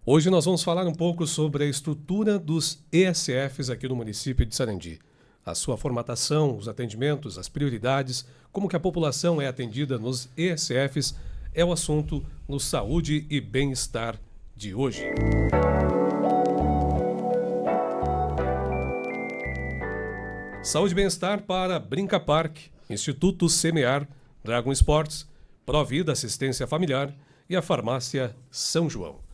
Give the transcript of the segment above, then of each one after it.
Hoje nós vamos falar um pouco sobre a estrutura dos ESFs aqui no município de Sarandi. A sua formatação, os atendimentos, as prioridades, como que a população é atendida nos ESFs, é o assunto no Saúde e Bem-Estar de hoje. Saúde e Bem-Estar para Brinca Park, Instituto Semear, Dragon Sports, Provida Assistência Familiar e a Farmácia São João.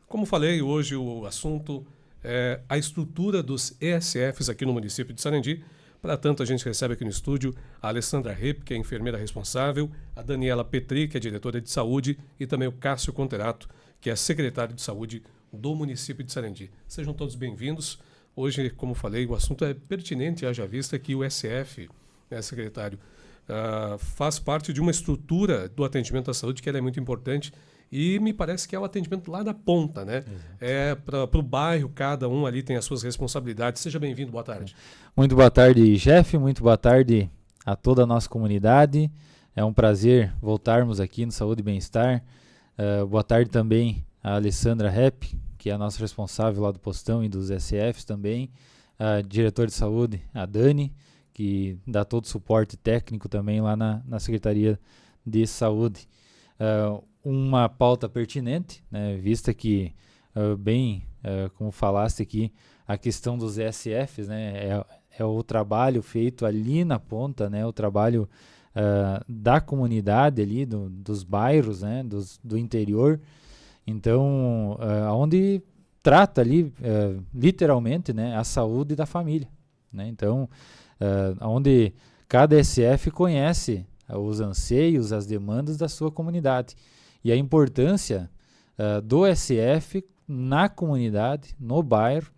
Como falei, hoje o assunto é a estrutura dos ESFs aqui no município de Sarandi. Para tanto, a gente recebe aqui no estúdio a Alessandra Repp, que é a enfermeira responsável, a Daniela Petri, que é diretora de saúde, e também o Cássio Conterato, que é secretário de saúde do município de Sarandi. Sejam todos bem-vindos. Hoje, como falei, o assunto é pertinente, haja vista que o SF, secretário, faz parte de uma estrutura do atendimento à saúde que ela é muito importante. E me parece que é o atendimento lá na ponta, né? É para o bairro, cada um ali tem as suas responsabilidades. Seja bem-vindo, boa tarde. Muito boa tarde, Jeff. Muito boa tarde a toda a nossa comunidade. É um prazer voltarmos aqui no Saúde e Bem-Estar. Boa tarde também a Alessandra Repp, que é a nossa responsável lá do postão e dos SFs também. A diretora de saúde, a Dani, que dá todo o suporte técnico também lá na Secretaria de Saúde. Uma pauta pertinente, né, vista que, como falaste aqui, a questão dos ESFs, né, é o trabalho feito ali na ponta, né, o trabalho da comunidade ali, dos bairros, né, do interior. Então, onde trata ali, literalmente, né, a saúde da família. Né? Então, onde cada ESF conhece os anseios, as demandas da sua comunidade. E a importância do SF na comunidade, no bairro,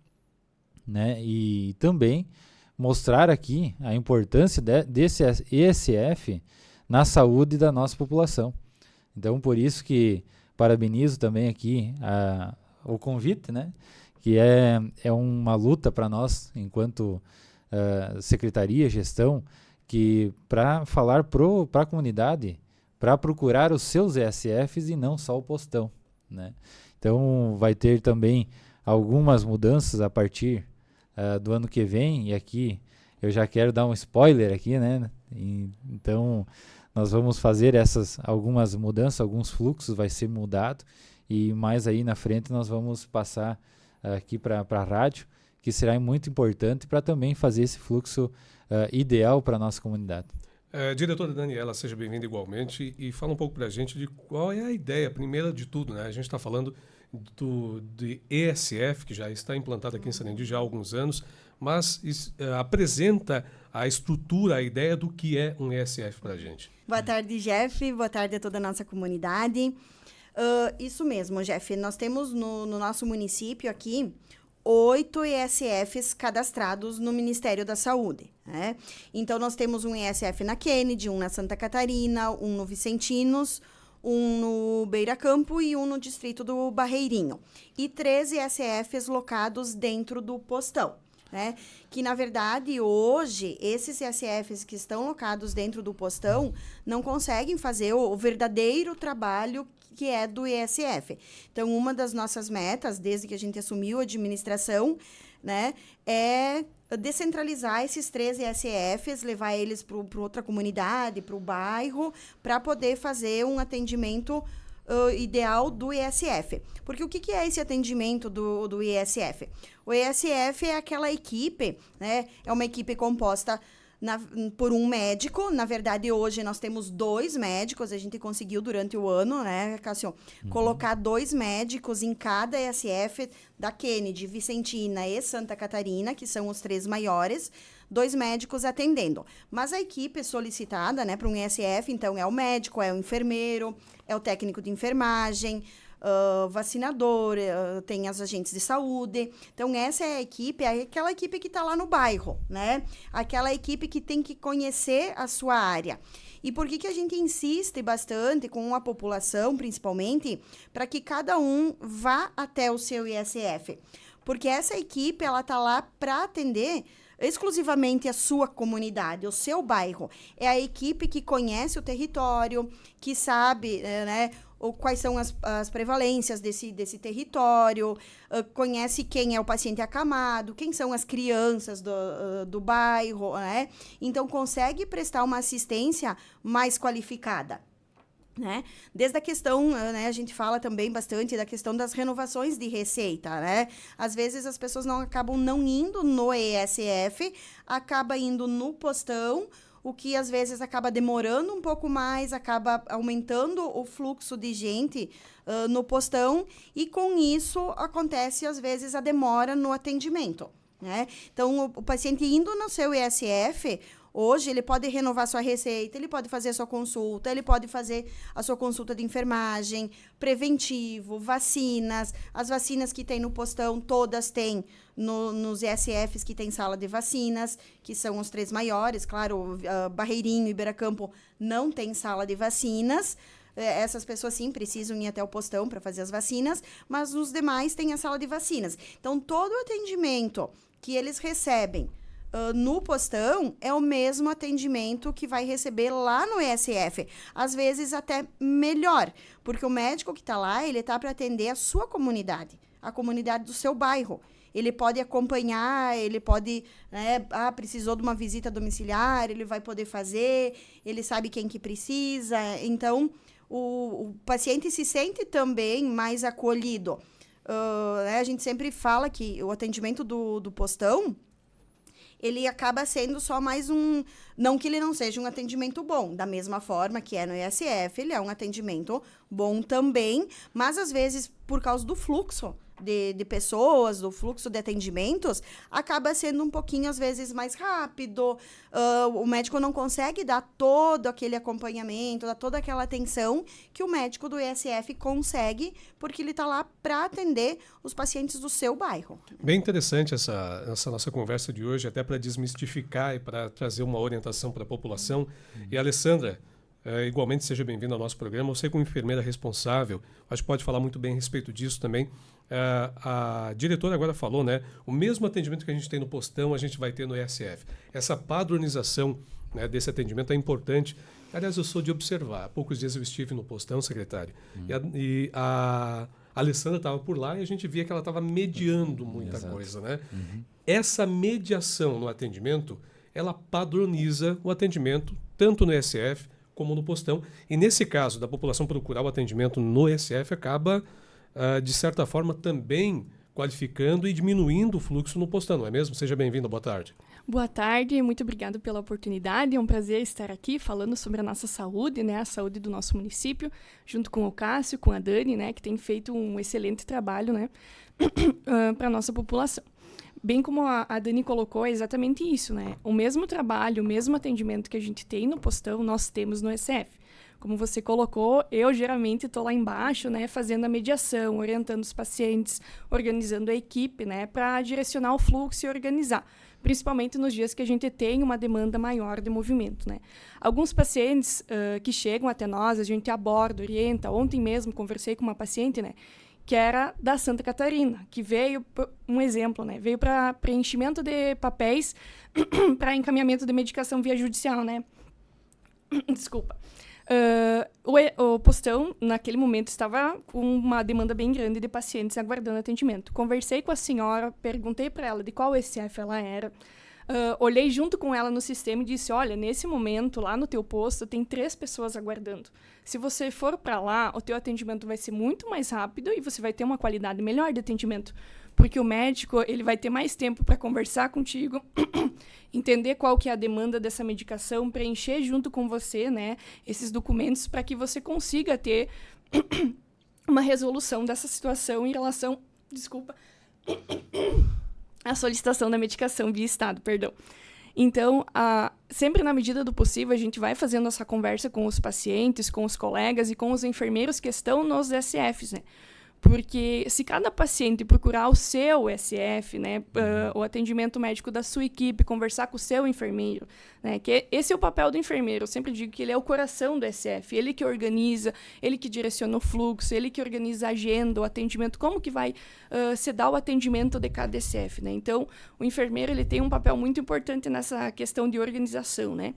né? E também mostrar aqui a importância desse ESF na saúde da nossa população. Então, por isso que parabenizo também aqui o convite, né? Que é uma luta para nós, enquanto secretaria, gestão, que para falar para a comunidade, para procurar os seus ESFs e não só o postão, né? Então vai ter também algumas mudanças a partir do ano que vem, e aqui eu já quero dar um spoiler aqui, né? Então nós vamos fazer algumas mudanças, alguns fluxos vai ser mudado, e mais aí na frente nós vamos passar aqui para a rádio, que será muito importante para também fazer esse fluxo ideal para a nossa comunidade. Diretora Daniela, seja bem-vinda igualmente e fala um pouco para a gente de qual é a ideia, primeira de tudo, né? A gente está falando de ESF, que já está implantado aqui em Sarandi já há alguns anos, mas apresenta a estrutura, a ideia do que é um ESF para a gente. Boa tarde, Jeff. Boa tarde a toda a nossa comunidade. Isso mesmo, Jeff. Nós temos no nosso município aqui 8 ESFs cadastrados no Ministério da Saúde, né? Então, nós temos um ESF na Kennedy, um na Santa Catarina, um no Vicentinos, um no Beira Campo e um no Distrito do Barreirinho. E 13 ESFs locados dentro do postão, né? Que, na verdade, hoje, esses ESFs que estão locados dentro do postão não conseguem fazer o verdadeiro trabalho que é do ESF. Então, uma das nossas metas, desde que a gente assumiu a administração, né, é descentralizar esses 13 ESFs, levar eles para outra comunidade, para o bairro, para poder fazer um atendimento ideal do ESF. Porque o que é esse atendimento do ESF? O ESF é aquela equipe, né, é uma equipe composta por um médico. Na verdade, hoje nós temos 2 médicos, a gente conseguiu durante o ano, né, Cássio, colocar 2 médicos em cada ESF da Kennedy, Vicentina e Santa Catarina, que são os 3 maiores, 2 médicos atendendo. Mas a equipe solicitada, né, para um ESF, então, é o médico, é o enfermeiro, é o técnico de enfermagem, vacinador, tem as agentes de saúde. Então, essa é a equipe, é aquela equipe que está lá no bairro, né? Aquela equipe que tem que conhecer a sua área. E por que a gente insiste bastante com a população, principalmente, para que cada um vá até o seu ISF? Porque essa equipe, ela está lá para atender exclusivamente a sua comunidade, o seu bairro. É a equipe que conhece o território, que sabe, né, ou quais são as prevalências desse território, conhece quem é o paciente acamado, quem são as crianças do bairro, né? Então, consegue prestar uma assistência mais qualificada. Né? Desde a questão, né, a gente fala também bastante da questão das renovações de receita, né? Às vezes as pessoas acabam não indo no ESF, acaba indo no postão, o que às vezes acaba demorando um pouco mais, acaba aumentando o fluxo de gente no postão, e com isso acontece às vezes a demora no atendimento, né? Então, o paciente indo no seu ESF, hoje, ele pode renovar sua receita, ele pode fazer a sua consulta, ele pode fazer a sua consulta de enfermagem, preventivo, vacinas. As vacinas que tem no postão, todas têm nos ESFs que tem sala de vacinas, que são os 3 maiores. Claro, Barreirinho e Beira-Campo não tem sala de vacinas. Essas pessoas, sim, precisam ir até o postão para fazer as vacinas, mas os demais têm a sala de vacinas. Então, todo o atendimento que eles recebem no postão é o mesmo atendimento que vai receber lá no ESF. Às vezes até melhor, porque o médico que está lá, ele está para atender a sua comunidade, a comunidade do seu bairro. Ele pode acompanhar, ele pode, né, precisou de uma visita domiciliar, ele vai poder fazer, ele sabe quem que precisa. Então, o paciente se sente também mais acolhido. Né, a gente sempre fala que o atendimento do postão, ele acaba sendo só mais não que ele não seja um atendimento bom, da mesma forma que é no ESF, ele é um atendimento bom também, mas às vezes, por causa do fluxo de pessoas, do fluxo de atendimentos, acaba sendo um pouquinho, às vezes, mais rápido. O médico não consegue dar todo aquele acompanhamento, dar toda aquela atenção que o médico do ESF consegue, porque ele está lá para atender os pacientes do seu bairro. Bem interessante essa nossa conversa de hoje, até para desmistificar e para trazer uma orientação para a população. E, Alessandra, igualmente seja bem-vinda ao nosso programa. Você, como enfermeira responsável, acho que pode falar muito bem a respeito disso também. A diretora agora falou, né? O mesmo atendimento que a gente tem no postão, a gente vai ter no ESF. Essa padronização, né, desse atendimento é importante. Aliás, eu sou de observar. Há poucos dias eu estive no postão, secretário, e a Alessandra estava por lá e a gente via que ela estava mediando muita coisa, né? Essa mediação no atendimento, ela padroniza o atendimento tanto no ESF como no postão. E nesse caso, da população procurar o atendimento no ESF, acaba, de certa forma, também qualificando e diminuindo o fluxo no postão, não é mesmo? Seja bem-vindo, boa tarde. Boa tarde, muito obrigado pela oportunidade. É um prazer estar aqui falando sobre a nossa saúde, né, a saúde do nosso município, junto com o Cássio, com a Dani, né, que tem feito um excelente trabalho, né, para a nossa população. Bem como a Dani colocou, é exatamente isso, né? O mesmo trabalho, o mesmo atendimento que a gente tem no postão, nós temos no ESF. Como você colocou, eu geralmente estou lá embaixo, né, fazendo a mediação, orientando os pacientes, organizando a equipe, né, para direcionar o fluxo e organizar, principalmente nos dias que a gente tem uma demanda maior de movimento, né. Alguns pacientes que chegam até nós, a gente aborda, orienta. Ontem mesmo conversei com uma paciente, né, que era da Santa Catarina, que veio, um exemplo, né, veio para preenchimento de papéis para encaminhamento de medicação via judicial, né. Desculpa. O postão, naquele momento, estava com uma demanda bem grande de pacientes aguardando atendimento. Conversei com a senhora, perguntei para ela de qual ESF ela era, olhei junto com ela no sistema e disse, olha, nesse momento, lá no teu posto, tem 3 pessoas aguardando. Se você for para lá, o teu atendimento vai ser muito mais rápido e você vai ter uma qualidade melhor de atendimento. Porque o médico, ele vai ter mais tempo para conversar contigo, entender qual que é a demanda dessa medicação, preencher junto com você, né, esses documentos para que você consiga ter uma resolução dessa situação em relação, à solicitação da medicação via Estado, perdão. Então, sempre na medida do possível, a gente vai fazendo essa conversa com os pacientes, com os colegas e com os enfermeiros que estão nos SFs, né? Porque se cada paciente procurar o seu SF, né, o atendimento médico da sua equipe, conversar com o seu enfermeiro, né, que esse é o papel do enfermeiro. Eu sempre digo que ele é o coração do SF, ele que organiza, ele que direciona o fluxo, ele que organiza a agenda, o atendimento, como que vai se dar o atendimento de cada SF, né? Então, o enfermeiro ele tem um papel muito importante nessa questão de organização, né?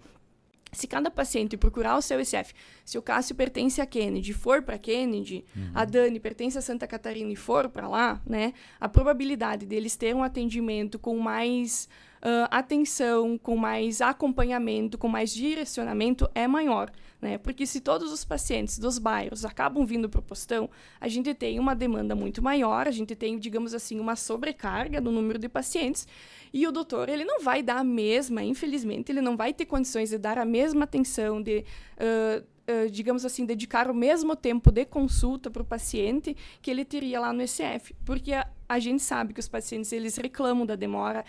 Se cada paciente procurar o seu ECF, se o Cássio pertence a Kennedy, for para Kennedy, a Dani pertence a Santa Catarina e for para lá, né, a probabilidade deles terem um atendimento com mais atenção, com mais acompanhamento, com mais direcionamento é maior, né? Porque se todos os pacientes dos bairros acabam vindo para o postão, a gente tem uma demanda muito maior, a gente tem, digamos assim, uma sobrecarga no número de pacientes, e o doutor, ele não vai dar a mesma, infelizmente, ele não vai ter condições de dar a mesma atenção, de, digamos assim, dedicar o mesmo tempo de consulta para o paciente que ele teria lá no ECF, porque a gente sabe que os pacientes, eles reclamam da demora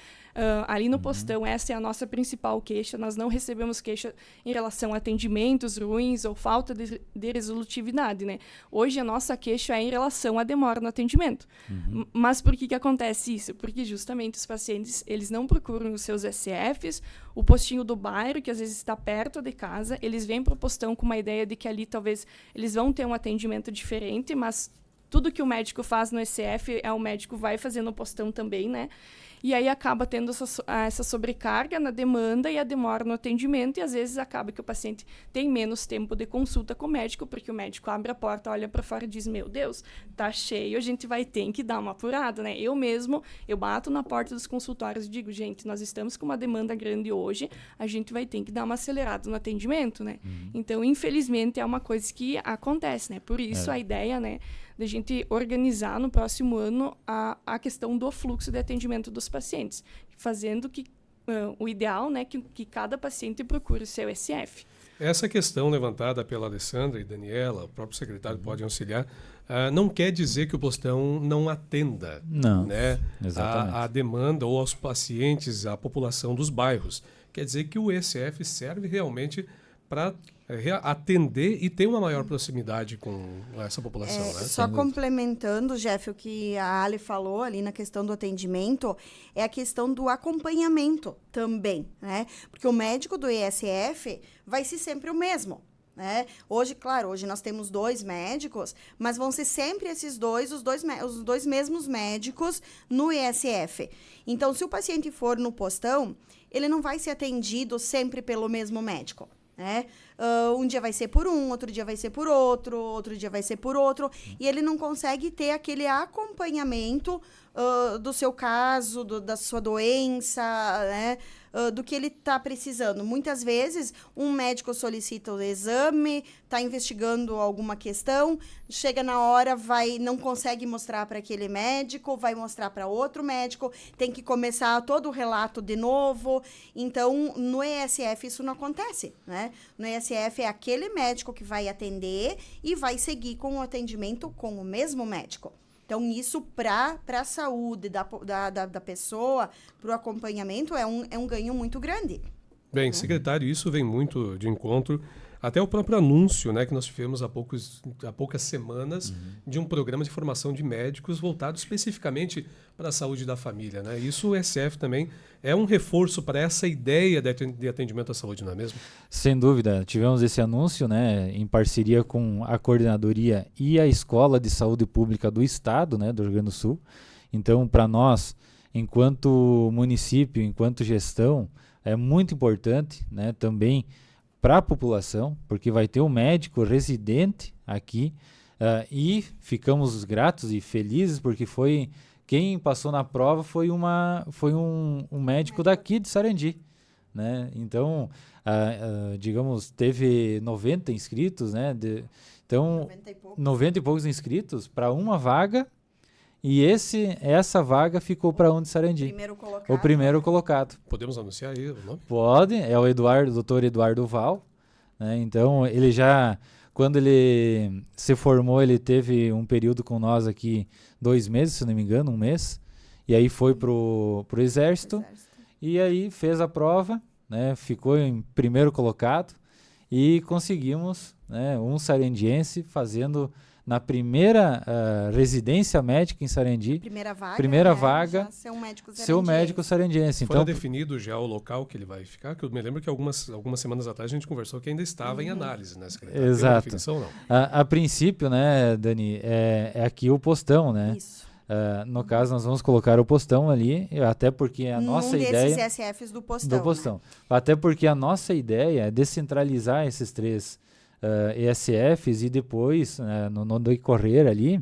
ali no postão. Essa é a nossa principal queixa. Nós não recebemos queixa em relação a atendimentos ruins ou falta de resolutividade, né? Hoje a nossa queixa é em relação à demora no atendimento. Mas por que acontece isso? Porque justamente os pacientes, eles não procuram os seus ECFs, o postinho do bairro, que às vezes está perto de casa, eles vêm para o postão com uma ideia de que ali talvez eles vão ter um atendimento diferente, mas tudo que o médico faz no ECF, o médico vai fazer no postão também, né? E aí acaba tendo essa sobrecarga na demanda e a demora no atendimento, e às vezes acaba que o paciente tem menos tempo de consulta com o médico, porque o médico abre a porta, olha para fora e diz, meu Deus, tá cheio, a gente vai ter que dar uma apurada, né? Eu bato na porta dos consultórios e digo, gente, nós estamos com uma demanda grande hoje, a gente vai ter que dar uma acelerada no atendimento, né? Então, infelizmente, é uma coisa que acontece, né? Por isso a ideia, né, da gente organizar no próximo ano a questão do fluxo de atendimento dos pacientes, fazendo que o ideal, né, que cada paciente procure o seu ECF. Essa questão levantada pela Alessandra e Daniela, o próprio secretário pode auxiliar, não quer dizer que o postão não atenda, Não, né, exatamente. a demanda ou aos pacientes, à população dos bairros. Quer dizer que o ECF serve realmente para atender e ter uma maior proximidade com essa população, né? Só complementando, Jeff, o que a Ali falou ali na questão do atendimento, é a questão do acompanhamento também, né? Porque o médico do ESF vai ser sempre o mesmo, né? Hoje, claro, hoje nós temos 2 médicos, mas vão ser sempre os dois mesmos médicos no ESF. Então, se o paciente for no postão, ele não vai ser atendido sempre pelo mesmo médico, né? Um dia vai ser por um, outro dia vai ser por outro dia vai ser por outro, e ele não consegue ter aquele acompanhamento do seu caso, da sua doença, né? Do que ele está precisando. Muitas vezes, um médico solicita o exame, está investigando alguma questão, chega na hora, não consegue mostrar para aquele médico, vai mostrar para outro médico, tem que começar todo o relato de novo. Então, no ESF isso não acontece, né? No ESF é aquele médico que vai atender e vai seguir com o atendimento com o mesmo médico. Então, isso para a saúde da pessoa, para o acompanhamento, é um ganho muito grande. Bem, secretário, isso vem muito de encontro. Até o próprio anúncio, né, que nós tivemos há poucas semanas de um programa de formação de médicos voltado especificamente para a saúde da família, né? Isso o ECF também é um reforço para essa ideia de atendimento à saúde, não é mesmo? Sem dúvida. Tivemos esse anúncio, né, em parceria com a Coordenadoria e a Escola de Saúde Pública do Estado, né, do Rio Grande do Sul. Então, para nós, enquanto município, enquanto gestão, é muito importante, né, também para a população, porque vai ter um médico residente aqui e ficamos gratos e felizes porque quem passou na prova foi um médico daqui de Sarandi, né? Então, digamos, teve 90 inscritos, né? Então, 90 e poucos inscritos para uma vaga. E essa vaga ficou para um de Sarandi. O primeiro colocado. Podemos anunciar aí o nome? Pode, é o Dr. Eduardo Val, né? Então, ele já, quando ele se formou, ele teve um período com nós aqui, 2 meses, se não me engano, 1 mês. E aí foi pro Exército. E aí fez a prova, né? Ficou em primeiro colocado. E conseguimos, né, um sarandiense fazendo na primeira residência médica em Sarandi. Primeira vaga, ser um médico sarandiense. Foi definido já o local que ele vai ficar? Que eu me lembro que algumas semanas atrás a gente conversou que ainda estava em análise, né, secretário? Exato. Tem uma definição, não? A princípio, né, Dani, é aqui o postão, né? Isso. No caso, nós vamos colocar o postão ali, até porque a nossa ideia... desses ESFs do postão. Né? Até porque a nossa ideia é descentralizar esses 3 ESFs e depois, no decorrer ali,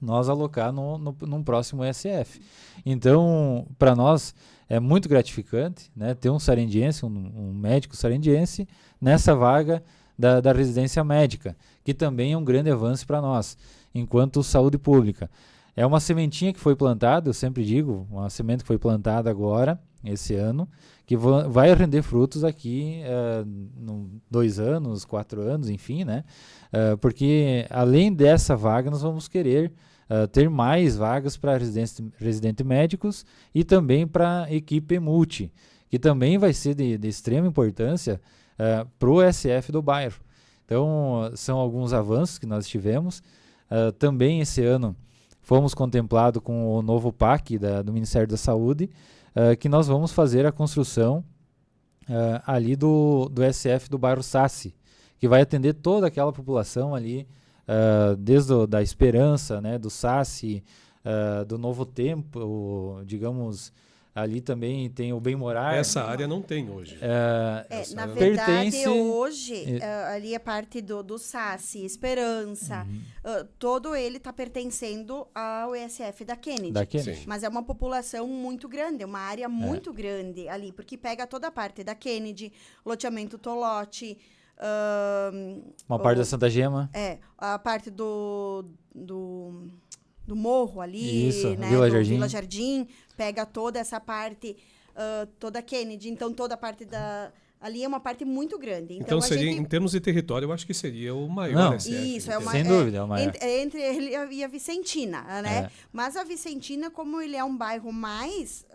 nós alocar num próximo ESF. Então, para nós, é muito gratificante, né, ter um sarendiense, um médico sarendiense, nessa vaga da residência médica, que também é um grande avanço para nós, enquanto saúde pública. É uma sementinha que foi plantada, eu sempre digo, uma semente que foi plantada agora, esse ano, que vai render frutos aqui 2 anos, 4 anos, enfim, né? Porque além dessa vaga, nós vamos querer ter mais vagas para residentes médicos e também para equipe multi, que também vai ser de extrema importância para o SF do bairro. Então, são alguns avanços que nós tivemos. Também esse ano fomos contemplados com o novo PAC do Ministério da Saúde, que nós vamos fazer a construção ali do SF do bairro Sassi, que vai atender toda aquela população ali, desde da Esperança, né, do Sassi, do Novo Tempo, digamos, ali também tem o Bem-Morar. Essa área não tem hoje. Na verdade, hoje, ali a parte do Sassi, Esperança, todo ele está pertencendo ao ESF da Kennedy. Mas é uma população muito grande, uma área muito grande ali, porque pega toda a parte da Kennedy, loteamento Tolote, uma parte da Santa Gema. A parte do morro ali, isso, né, Vila Jardim, pega toda essa parte, toda a Kennedy, então toda a parte ali é uma parte muito grande. Então seria, em termos de território, eu acho que seria o maior SF. Isso, sem dúvida, é o maior. Entre ele e a Vicentina, né? Mas a Vicentina, como ele é um bairro mais,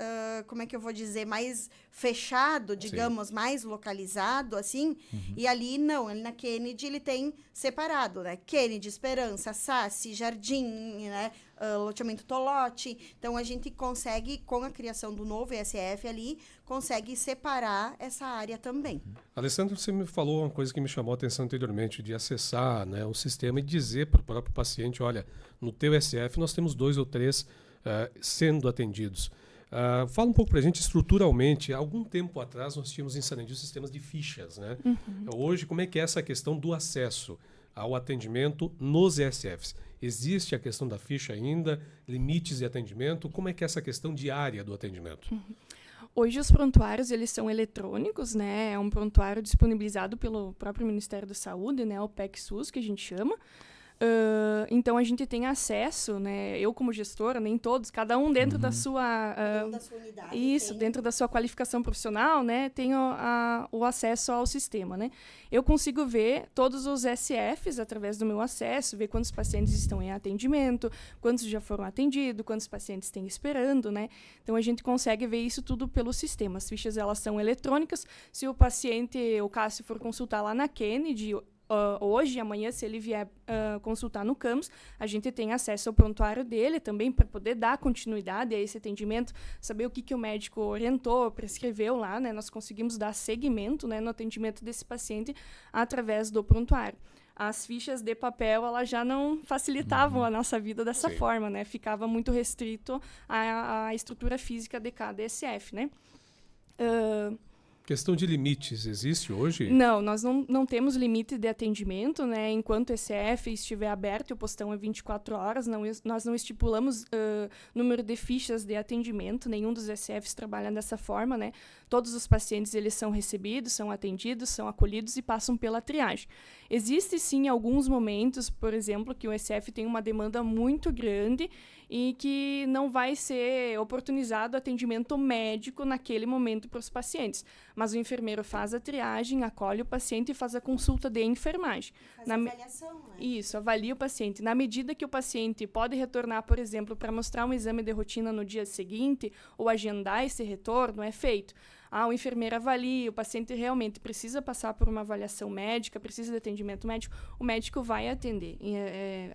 como é que eu vou dizer, mais fechado, digamos, mais localizado, assim, e ali não, ali na Kennedy ele tem separado, né? Kennedy, Esperança, Sassi, Jardim, né? Loteamento Tolote. Então, a gente consegue, com a criação do novo ESF ali, consegue separar essa área também. Alessandro, você me falou uma coisa que me chamou a atenção anteriormente, de acessar, né, o sistema e dizer para o próprio paciente, olha, no teu ESF nós temos 2 ou 3 sendo atendidos. Fala um pouco para a gente estruturalmente. Há algum tempo atrás nós tínhamos em Sarandi sistemas de fichas, né? Hoje, como é que é essa questão do acesso ao atendimento nos ESFs? Existe a questão da ficha ainda, limites de atendimento? Como é que é essa questão diária do atendimento? Hoje os prontuários eles são eletrônicos, né? É um prontuário disponibilizado pelo próprio Ministério da Saúde, né? O PEC-SUS, que a gente chama. Então a gente tem acesso, né? Eu como gestora, nem todos, cada um dentro da sua da sua unidade, isso, dentro da sua qualificação profissional, né? Tem o acesso ao sistema, né? Eu consigo ver todos os SFs através do meu acesso, ver quantos pacientes estão em atendimento, quantos já foram atendidos, quantos pacientes têm esperando, né? Então a gente consegue ver isso tudo pelo sistema. As fichas elas são eletrônicas. Se o paciente, o Cássio, for consultar lá na Kennedy hoje, amanhã, se ele vier consultar no CAMS, a gente tem acesso ao prontuário dele também para poder dar continuidade a esse atendimento, saber o que o médico orientou, prescreveu lá, né? Nós conseguimos dar seguimento, né, no atendimento desse paciente através do prontuário. As fichas de papel, elas já não facilitavam a nossa vida dessa forma, né? Ficava muito restrito à estrutura física de cada SF, né? Questão de limites, existe hoje? Não, nós não temos limite de atendimento, né? Enquanto o ECF estiver aberto e o postão é 24 horas, nós não estipulamos número de fichas de atendimento, nenhum dos ECFs trabalha dessa forma, né? Todos os pacientes eles são recebidos, são atendidos, são acolhidos e passam pela triagem. Existe, sim, alguns momentos, por exemplo, que o ECF tem uma demanda muito grande e que não vai ser oportunizado atendimento médico naquele momento para os pacientes. Mas o enfermeiro faz a triagem, acolhe o paciente e faz a consulta de enfermagem. Faz a avaliação, né? Isso, avalia o paciente. Na medida que o paciente pode retornar, por exemplo, para mostrar um exame de rotina no dia seguinte ou agendar esse retorno, é feito. o enfermeiro avalia, o paciente realmente precisa passar por uma avaliação médica, precisa de atendimento médico, o médico vai atender.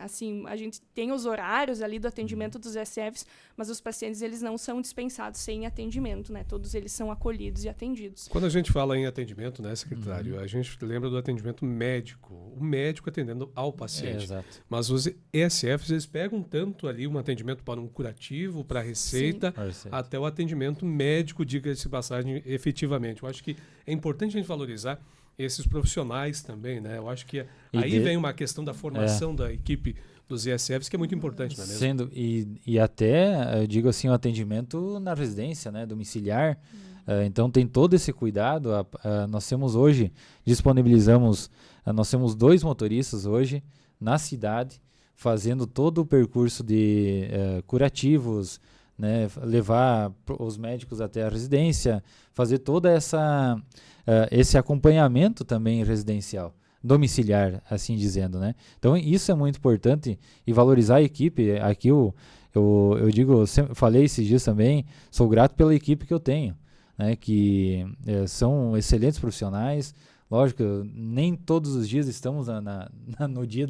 Assim, a gente tem os horários ali do atendimento dos SFs, mas os pacientes eles não são dispensados sem atendimento, né? Todos eles são acolhidos e atendidos. Quando a gente fala em atendimento, né, secretário, a gente lembra do atendimento médico, o médico atendendo ao paciente. Exato. Mas os ESFs, eles pegam tanto ali um atendimento para um curativo, para a receita, até o atendimento médico, diga-se de passagem, efetivamente. Eu acho que é importante a gente valorizar esses profissionais também, né? Eu acho que aí vem uma questão da formação da equipe dos ESFs, que é muito importante, não é mesmo? E até, eu digo assim, o atendimento na residência, né, domiciliar. Então tem todo esse cuidado. Nós temos hoje, nós temos 2 motoristas hoje na cidade, fazendo todo o percurso de curativos, né, levar os médicos até a residência, fazer toda esse acompanhamento também residencial, domiciliar, assim dizendo, né? Então isso é muito importante e valorizar a equipe. Aqui eu digo, falei esses dias também, sou grato pela equipe que eu tenho, né, que são excelentes profissionais. Lógico, nem todos os dias estamos no dia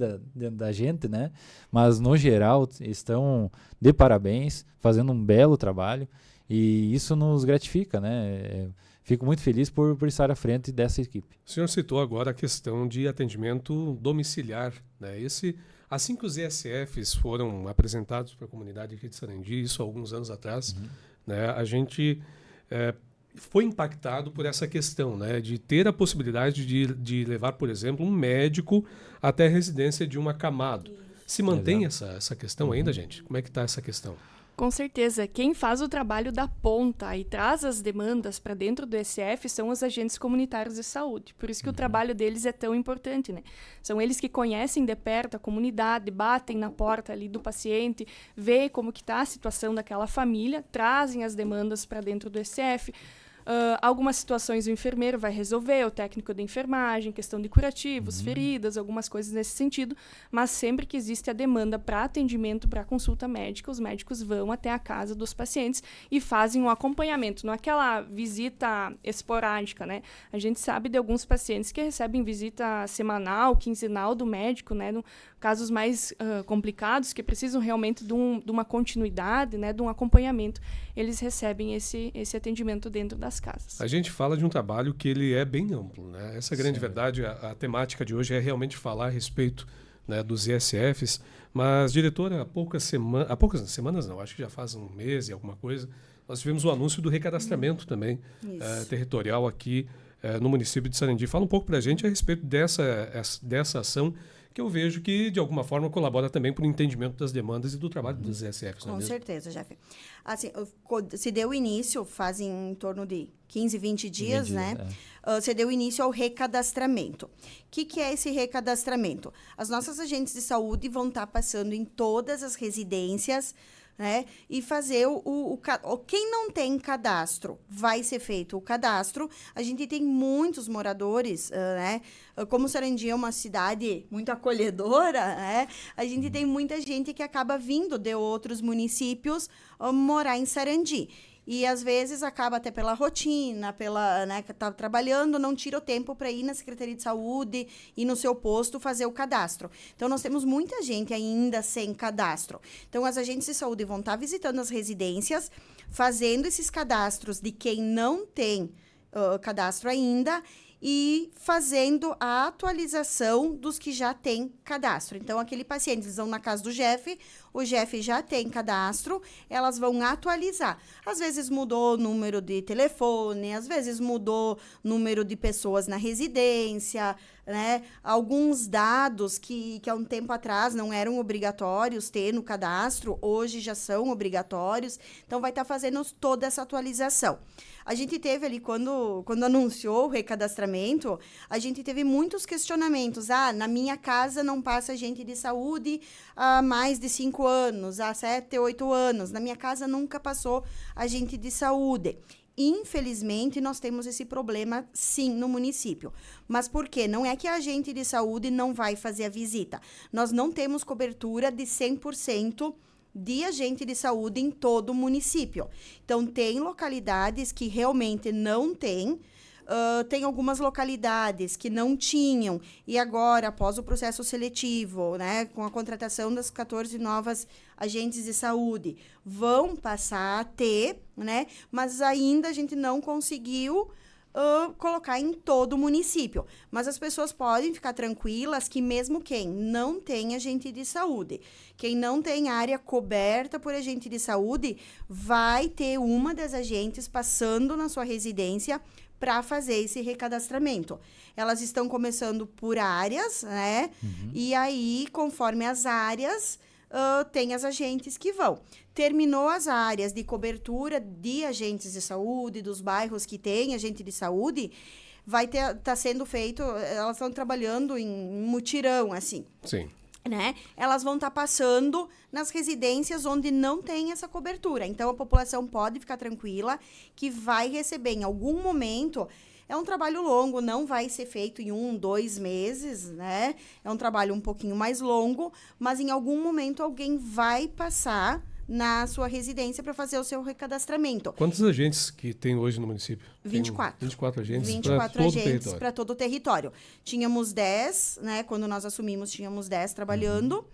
da gente, né? Mas, no geral, estão de parabéns, fazendo um belo trabalho, e isso nos gratifica, né? Fico muito feliz por estar à frente dessa equipe. O senhor citou agora a questão de atendimento domiciliar, né? Assim que os ESFs foram apresentados para a comunidade aqui de Sarandi, isso há alguns anos atrás, né? A gente foi impactado por essa questão, né, de ter a possibilidade de levar, por exemplo, um médico até a residência de um acamado. Se mantém essa questão ainda, gente? Como é que está essa questão? Com certeza. Quem faz o trabalho da ponta e traz as demandas para dentro do SF são os agentes comunitários de saúde. Por isso que o trabalho deles é tão importante, né? São eles que conhecem de perto a comunidade, batem na porta ali do paciente, veem como que está a situação daquela família, trazem as demandas para dentro do SF. Algumas situações o enfermeiro vai resolver, o técnico de enfermagem, questão de curativos, feridas, algumas coisas nesse sentido, mas sempre que existe a demanda para atendimento, para consulta médica, os médicos vão até a casa dos pacientes e fazem um acompanhamento, não aquela visita esporádica, né? A gente sabe de alguns pacientes que recebem visita semanal, quinzenal do médico, né? Casos mais complicados, que precisam realmente de uma continuidade, né? De um acompanhamento, eles recebem esse atendimento dentro das casas. A gente fala de um trabalho que ele é bem amplo, né? Essa grande verdade, a temática de hoje é realmente falar a respeito, né, dos ESFs, mas, diretora, há poucas semanas não, acho que já faz um mês e alguma coisa, nós tivemos o anúncio do recadastramento também territorial aqui no município de Sarandi. Fala um pouco para a gente a respeito dessa ação, que eu vejo que, de alguma forma, colabora também para o entendimento das demandas e do trabalho dos ESFs. Com certeza, Jeff. Assim, se deu início, fazem em torno de 15, 20 dias, né? Se deu início ao recadastramento. O que é esse recadastramento? As nossas agentes de saúde vão estar passando em todas as residências, né? E fazer quem não tem cadastro, vai ser feito o cadastro. A gente tem muitos moradores, né? Como Sarandi é uma cidade muito acolhedora, né? A gente tem muita gente que acaba vindo de outros municípios morar em Sarandi. E, às vezes, acaba até pela rotina, né, que tá trabalhando, não tira o tempo para ir na Secretaria de Saúde e no seu posto fazer o cadastro. Então, nós temos muita gente ainda sem cadastro. Então, as agentes de saúde vão estar visitando as residências, fazendo esses cadastros de quem não tem cadastro ainda e fazendo a atualização dos que já têm cadastro. Então, aquele paciente, eles vão na casa do Jeff, o Jeff já tem cadastro, elas vão atualizar. Às vezes mudou o número de telefone, às vezes mudou o número de pessoas na residência, né? Alguns dados que há um tempo atrás não eram obrigatórios ter no cadastro, hoje já são obrigatórios. Então, vai estar fazendo toda essa atualização. A gente teve ali, quando anunciou o recadastramento, a gente teve muitos questionamentos. Na minha casa não passa agente de saúde há mais de 5 anos, há 7, 8 anos. Na minha casa nunca passou agente de saúde. Infelizmente, nós temos esse problema, sim, no município. Mas por quê? Não é que a agente de saúde não vai fazer a visita. Nós não temos cobertura de 100% de agente de saúde em todo o município. Então, tem localidades que realmente não tem. Tem algumas localidades que não tinham, e agora, após o processo seletivo, né, com a contratação das 14 novas agentes de saúde, vão passar a ter, né, mas ainda a gente não conseguiu colocar em todo o município. Mas as pessoas podem ficar tranquilas que mesmo quem não tem agente de saúde, quem não tem área coberta por agente de saúde, vai ter uma das agentes passando na sua residência para fazer esse recadastramento. Elas estão começando por áreas, né? E aí, conforme as áreas, tem as agentes que vão. Terminou as áreas de cobertura de agentes de saúde, dos bairros que tem agente de saúde, tá sendo feito, elas estão trabalhando em mutirão, assim. Sim. Né? Elas vão estar passando nas residências onde não tem essa cobertura. Então, a população pode ficar tranquila que vai receber em algum momento. É um trabalho longo, não vai ser feito em 1, 2 meses, né? É um trabalho um pouquinho mais longo, mas em algum momento alguém vai passar na sua residência para fazer o seu recadastramento. Quantos agentes que tem hoje no município? 24. 24 agentes 24 agentes para para todo o território. Tínhamos 10, né? Quando nós assumimos, tínhamos 10 trabalhando.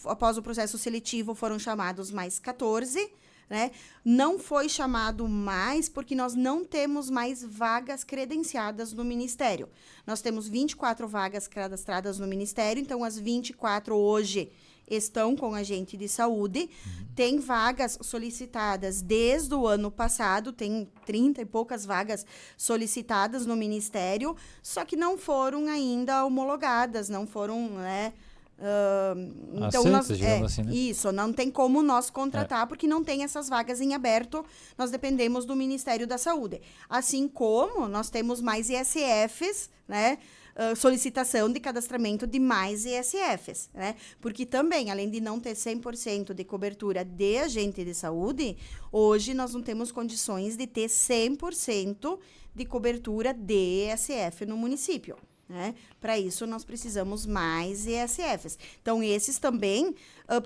Após o processo seletivo, foram chamados mais 14. Né? Não foi chamado mais porque nós não temos mais vagas credenciadas no Ministério. Nós temos 24 vagas cadastradas no Ministério, então as 24 hoje estão com agente de saúde. Tem vagas solicitadas desde o ano passado, tem 30 e poucas vagas solicitadas no Ministério, só que não foram ainda homologadas, não foram, né? Então assim, né? Isso, não tem como nós contratar porque não tem essas vagas em aberto, nós dependemos do Ministério da Saúde. Assim como nós temos mais ISFs, né? Solicitação de cadastramento de mais ISFs, né? Porque também, além de não ter 100% de cobertura de agente de saúde, hoje nós não temos condições de ter 100% de cobertura de ISF no município. Né? Para isso, nós precisamos mais ISFs. Então, esses também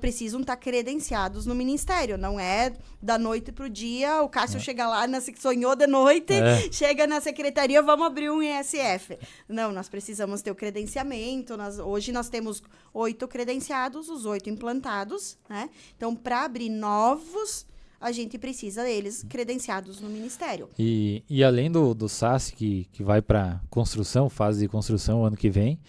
precisam estar credenciados no Ministério. Não é da noite para o dia, o Cássio chega lá, sonhou de noite, chega na secretaria, vamos abrir um ISF. Não, nós precisamos ter o credenciamento. Hoje nós temos 8 credenciados, os 8 implantados. Né? Então, para abrir novos, a gente precisa deles credenciados no Ministério. E além do SAS, que vai para construção, fase de construção ano que vem,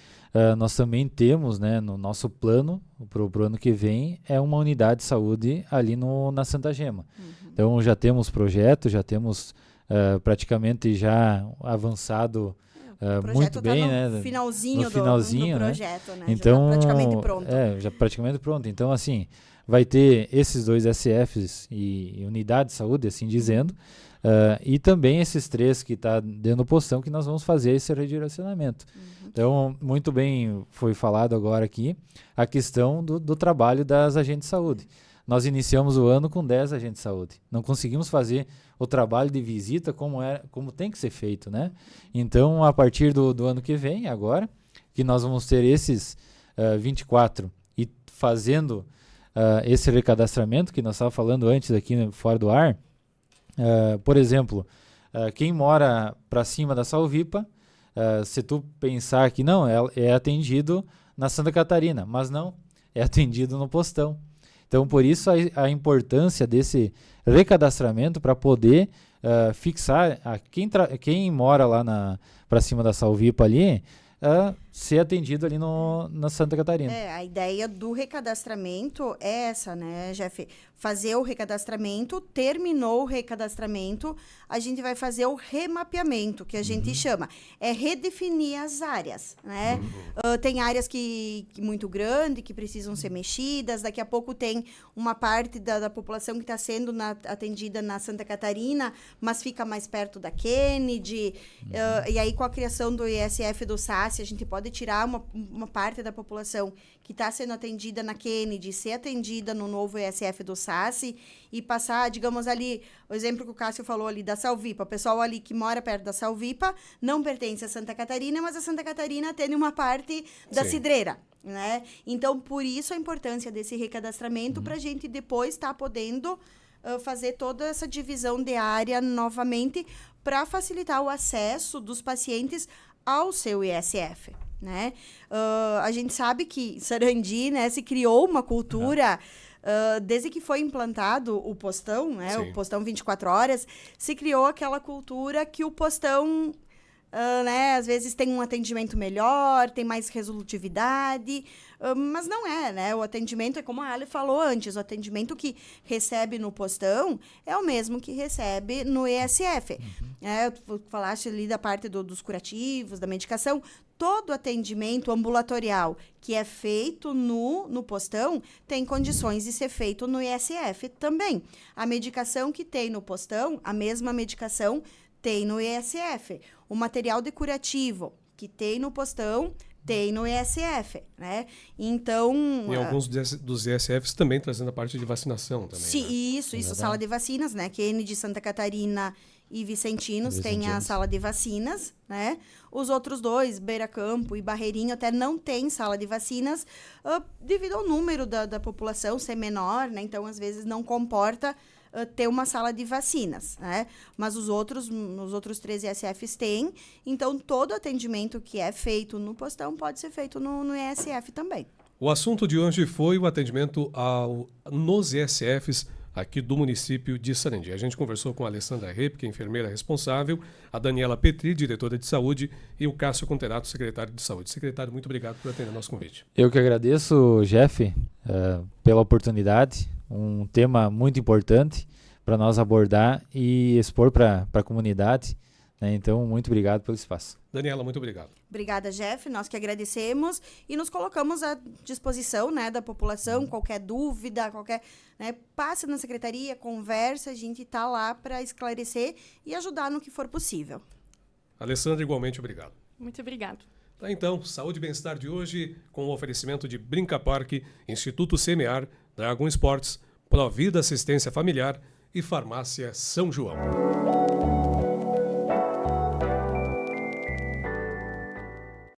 nós também temos, né, no nosso plano, para o ano que vem, é uma unidade de saúde ali na Santa Gema. Então, já temos projeto, já temos praticamente já avançado muito bem, no né? Finalzinho no finalzinho, do projeto, né? Então, já tá praticamente pronto. Já praticamente pronto. Então, assim, vai ter esses 2 SFs e unidade de saúde, assim dizendo, e também esses 3 que está dentro do postão, que nós vamos fazer esse redirecionamento. Então, muito bem foi falado agora aqui a questão do trabalho das agentes de saúde. Nós iniciamos o ano com 10 agentes de saúde. Não conseguimos fazer o trabalho de visita como tem que ser feito, né? Então, a partir do ano que vem, agora, que nós vamos ter esses 24 e fazendo esse recadastramento que nós estávamos falando antes aqui fora do ar, por exemplo, quem mora para cima da Salvipa, se tu pensar que não, é atendido na Santa Catarina, mas não, é atendido no postão. Então, por isso a importância desse recadastramento para poder fixar quem mora lá para cima da Salvipa ali, ser atendido ali na Santa Catarina. A ideia do recadastramento é essa, né, Jeff? Fazer o recadastramento, terminou o recadastramento, a gente vai fazer o remapeamento, que a gente chama. É redefinir as áreas, né? Tem áreas que muito grandes, que precisam ser mexidas, daqui a pouco tem uma parte da população que está sendo atendida na Santa Catarina, mas fica mais perto da Kennedy, e aí com a criação do ISF do SAS, a gente pode tirar uma parte da população que está sendo atendida na Kennedy, ser atendida no novo ISF do SAS e passar, digamos ali, o exemplo que o Cássio falou ali da Salvipa, o pessoal ali que mora perto da Salvipa não pertence a Santa Catarina, mas a Santa Catarina tem uma parte da Cidreira. né? Então, por isso a importância desse recadastramento para a gente depois estar podendo fazer toda essa divisão de área novamente para facilitar o acesso dos pacientes ao seu ISF, né? A gente sabe que Sarandi, né, se criou uma cultura... desde que foi implantado o postão, né, Sim. o postão 24 horas, se criou aquela cultura que o postão, né, às vezes tem um atendimento melhor, tem mais resolutividade, mas não é, né? O atendimento é como a Ali falou antes, o atendimento que recebe no postão é o mesmo que recebe no ESF. Tu falaste ali da parte dos curativos, da medicação. Todo atendimento ambulatorial que é feito no postão tem condições de ser feito no ISF também. A medicação que tem no postão, a mesma medicação tem no ISF. O material de curativo que tem no postão, tem no ISF, né? Então... E alguns dos ISFs também trazendo a parte de vacinação também. Sim, né? isso, sala de vacinas, né? QN de Santa Catarina e Vicentinos tem a sala de vacinas, né? Os outros dois, Beira Campo e Barreirinho, até não tem sala de vacinas devido ao número da população ser menor, né? Então, às vezes, não comporta ter uma sala de vacinas, né? Mas os outros 3 ISFs têm, então todo atendimento que é feito no postão pode ser feito no ISF também. O assunto de hoje foi o atendimento nos ISFs aqui do município de Sarandi. A gente conversou com a Alessandra Repp, que é enfermeira responsável, a Daniela Petri, diretora de saúde, e o Cássio Conterato, secretário de saúde. Secretário, muito obrigado por atender nosso convite. Eu que agradeço, Jeff, pela oportunidade, um tema muito importante para nós abordar e expor para a comunidade, né? Então, muito obrigado pelo espaço. Daniela, muito obrigado. Obrigada, Jeff. Nós que agradecemos e nos colocamos à disposição, né, da população. Qualquer dúvida, né, passe na secretaria, conversa, a gente está lá para esclarecer e ajudar no que for possível. Alessandra, igualmente obrigado. Muito obrigado. Tá, então, Saúde e Bem-Estar de hoje com o oferecimento de Brinca Parque, Instituto Semear, Dragon Esportes, Provida Assistência Familiar e Farmácia São João.